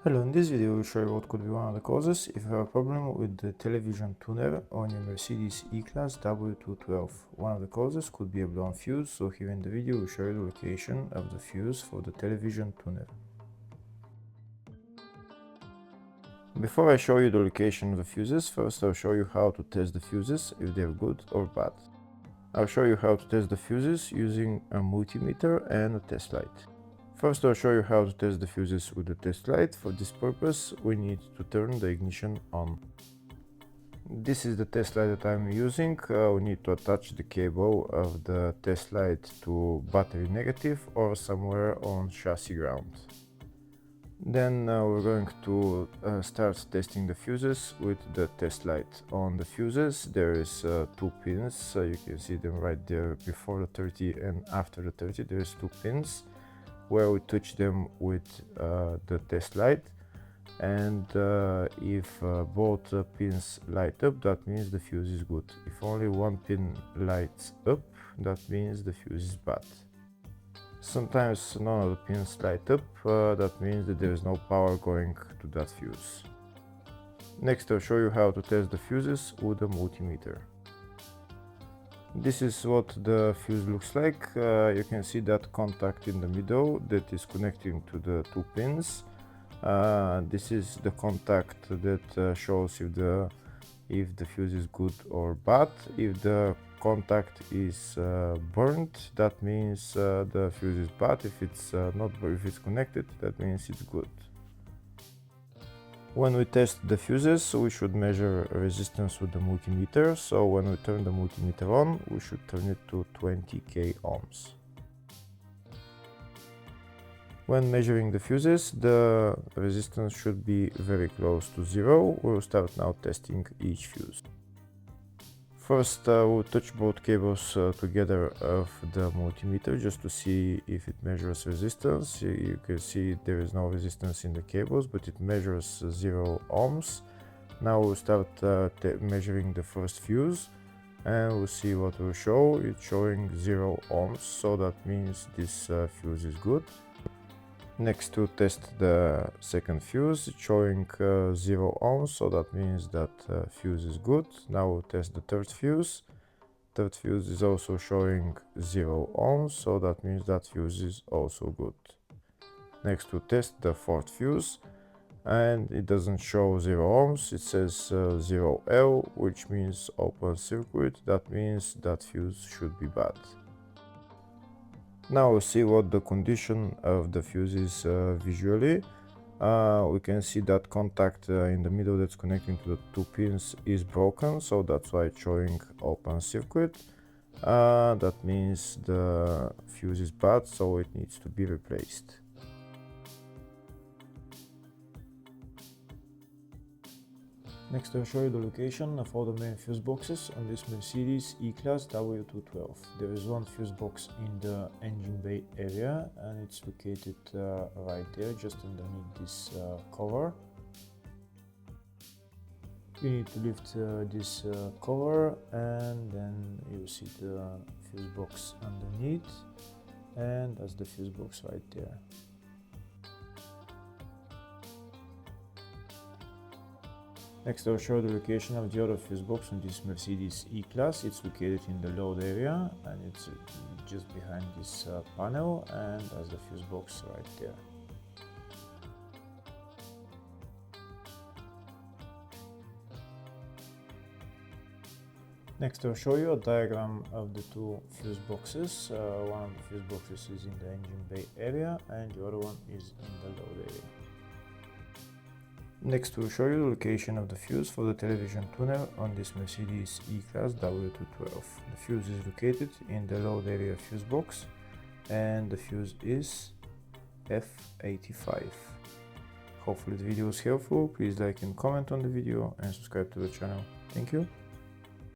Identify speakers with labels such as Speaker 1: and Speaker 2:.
Speaker 1: Hello, in this video I will show you what could be one of the causes if you have a problem with the television tuner on your Mercedes E-Class W212. One of the causes could be a blown fuse, so here in the video we show you the location of the fuse for the television tuner. Before I show you the location of the fuses, first I'll show you how to test the fuses, if they're good or bad. I'll show you how to test the fuses using a multimeter and a test light. First I'll show you how to test the fuses with the test light. For this purpose we need to turn the ignition on. This is the test light that I'm using. We need to attach the cable of the test light to battery negative or somewhere on chassis ground. Then we're going to start testing the fuses with the test light. On the fuses there is two pins, you can see them right there before the 30 and after the 30. There is two pins where we touch them with the test light, and if both pins light up, that means the fuse is good. If only one pin lights up, that means the fuse is bad. Sometimes none of the pins light up, that means that there is no power going to that fuse. Next I'll show you how to test the fuses with a multimeter. This is what the fuse looks like. You can see that contact in the middle that is connecting to the two pins. This is the contact that shows if the fuse is good or bad. If the contact is burnt, that means the fuse is bad. If it's if it's connected, that means it's good. When we test the fuses, we should measure resistance with the multimeter. So when we turn the multimeter on, we should turn it to 20k ohms. When measuring the fuses, the resistance should be very close to zero. We'll start now testing each fuse. First, we'll touch both cables together of the multimeter just to see if it measures resistance. You can see there is no resistance in the cables, but it measures 0 ohms. Now we'll start measuring the first fuse, and we'll see what will show. It's showing 0 ohms, so that means this fuse is good. Next to test the second fuse, it's showing 0 ohms, so that means that fuse is good. Now we'll test the third fuse. Third fuse is also showing 0 ohms, so that means that fuse is also good. Next we'll test the fourth fuse, and it doesn't show 0 ohms, it says 0L, which means open circuit. That means that fuse should be bad. Now we'll see what the condition of the fuse is visually. We can see that contact in the middle that's connecting to the two pins is broken, so that's why it's showing open circuit. That means the fuse is bad, so it needs to be replaced. Next I'll show you the location of all the main fuse boxes on this Mercedes E-Class W212. There is one fuse box in the engine bay area, and it's located right there, just underneath this cover. You need to lift this cover, and then you see the fuse box underneath, and that's the fuse box right there. Next I'll show the location of the other fuse box on this Mercedes E-Class. It's located in the load area, and it's just behind this panel, and that's the fuse box right there. Next I'll show you a diagram of the two fuse boxes. One of the fuse boxes is in the engine bay area, and the other one is in the load area. Next we'll show you the location of the fuse for the television tuner on this Mercedes E-Class W212. The fuse is located in the load area fuse box, and the fuse is F85. Hopefully the video was helpful. Please like and comment on the video and subscribe to the channel. Thank you.